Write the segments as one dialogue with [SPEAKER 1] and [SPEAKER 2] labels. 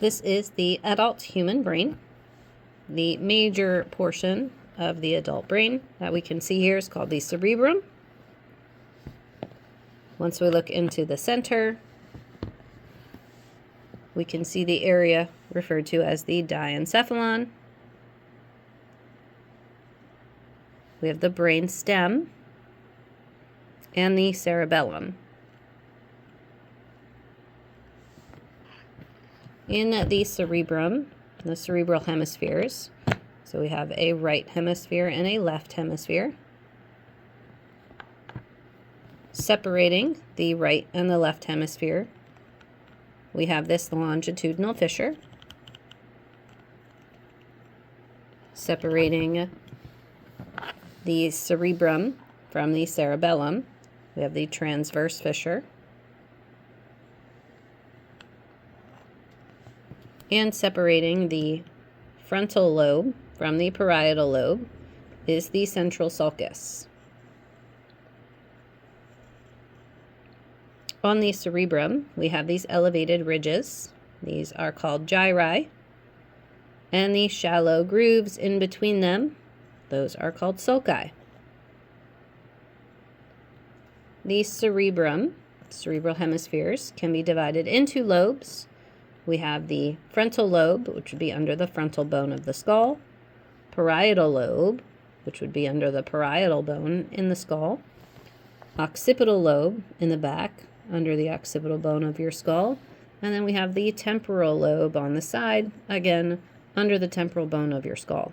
[SPEAKER 1] This is the adult human brain. The major portion of the adult brain that we can see here is called the cerebrum. Once we look into the center, we can see the area referred to as the diencephalon. We have the brain stem and the cerebellum. In the cerebrum, the cerebral hemispheres, so we have a right hemisphere and a left hemisphere. Separating the right and the left hemisphere, we have this longitudinal fissure. Separating the cerebrum from the cerebellum, we have the transverse fissure. And separating the frontal lobe from the parietal lobe is the central sulcus. On the cerebrum, we have these elevated ridges. These are called gyri. And the shallow grooves in between them, those are called sulci. The cerebrum, cerebral hemispheres, can be divided into lobes. We have the frontal lobe, which would be under the frontal bone of the skull, parietal lobe, which would be under the parietal bone in the skull, occipital lobe in the back, under the occipital bone of your skull, and then we have the temporal lobe on the side, again, under the temporal bone of your skull.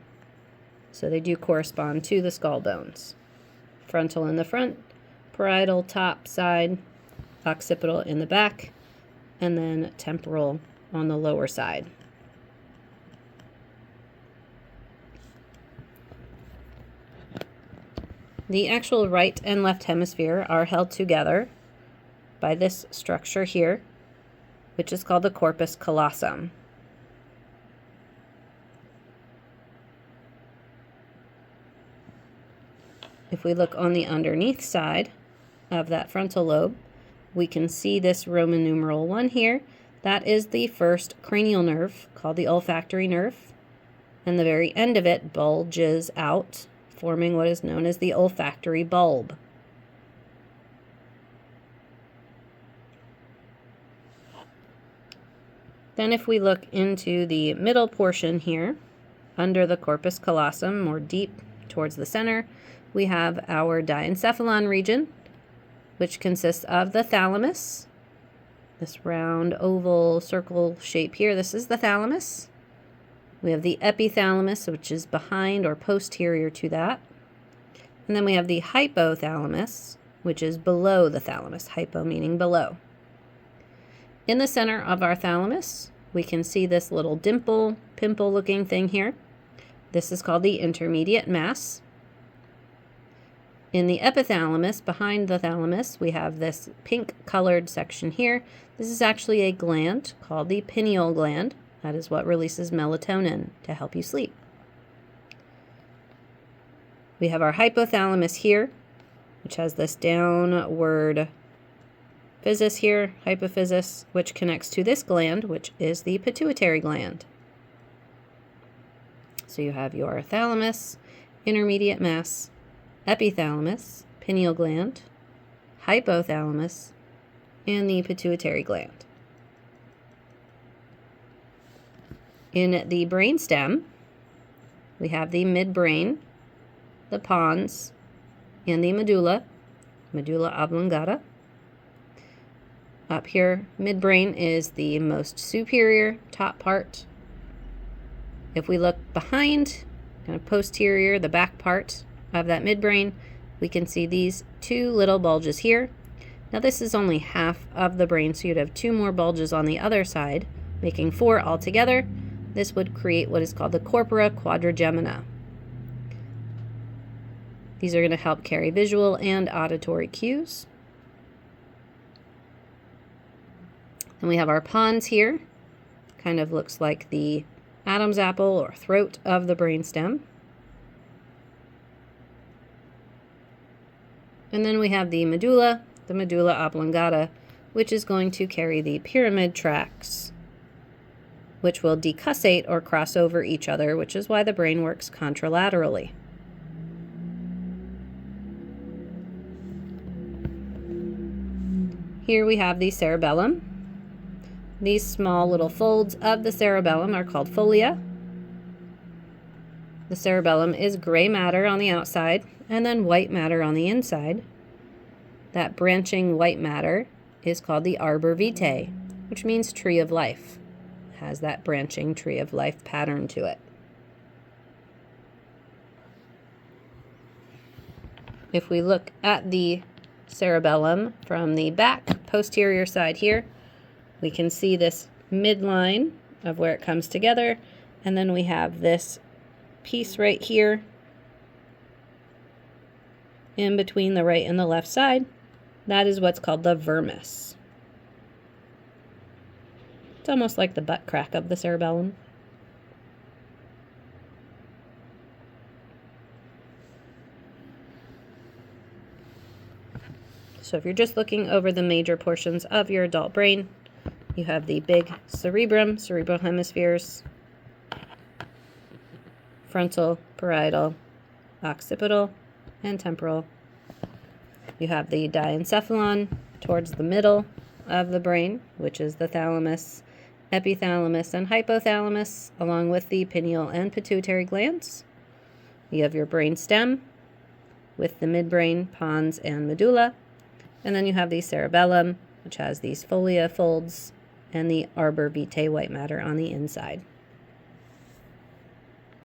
[SPEAKER 1] So they do correspond to the skull bones. Frontal in the front, parietal top side, occipital in the back, and then temporal on the lower side. The actual right and left hemisphere are held together by this structure here, which is called the corpus callosum. If we look on the underneath side of that frontal lobe, we can see this Roman numeral 1 here. That is the first cranial nerve, called the olfactory nerve, and the very end of it bulges out, forming what is known as the olfactory bulb. Then if we look into the middle portion here, under the corpus callosum, more deep towards the center, we have our diencephalon region, which consists of the thalamus. This round oval circle shape here, this is the thalamus. We have the epithalamus, which is behind or posterior to that. And then we have the hypothalamus, which is below the thalamus, hypo meaning below. In the center of our thalamus, we can see this little dimple, pimple-looking thing here. This is called the intermediate mass. In the epithalamus, behind the thalamus, we have this pink-colored section here. This is actually a gland called the pineal gland. That is what releases melatonin to help you sleep. We have our hypothalamus here, which has this downward physis here, hypophysis, which connects to this gland, which is the pituitary gland. So you have your thalamus, intermediate mass, epithalamus, pineal gland, hypothalamus, and the pituitary gland. In the brainstem, we have the midbrain, the pons, and the medulla oblongata. Up here, midbrain is the most superior top part. If we look behind, kind of posterior, the back part of that midbrain, we can see these two little bulges here. Now this is only half of the brain, so you'd have two more bulges on the other side, making 4 altogether. This would create what is called the corpora quadrigemina. These are going to help carry visual and auditory cues. And we have our pons here. Kind of looks like the Adam's apple or throat of the brainstem. And then we have the medulla oblongata, which is going to carry the pyramid tracts which will decussate or cross over each other, which is why the brain works contralaterally. Here we have the cerebellum. These small little folds of the cerebellum are called folia. The cerebellum is gray matter on the outside and then white matter on the inside. That branching white matter is called the arbor vitae, which means tree of life. It has that branching tree of life pattern to it. If we look at the cerebellum from the back posterior side here, we can see this midline of where it comes together, and then we have this piece right here in between the right and the left side. That is what's called the vermis. It's almost like the butt crack of the cerebellum. So if you're just looking over the major portions of your adult brain, you have the big cerebrum, cerebral hemispheres, frontal, parietal, occipital, and temporal. You have the diencephalon towards the middle of the brain, which is the thalamus, epithalamus, and hypothalamus, along with the pineal and pituitary glands. You have your brain stem with the midbrain, pons, and medulla. And then you have the cerebellum, which has these folia folds and the arbor vitae white matter on the inside.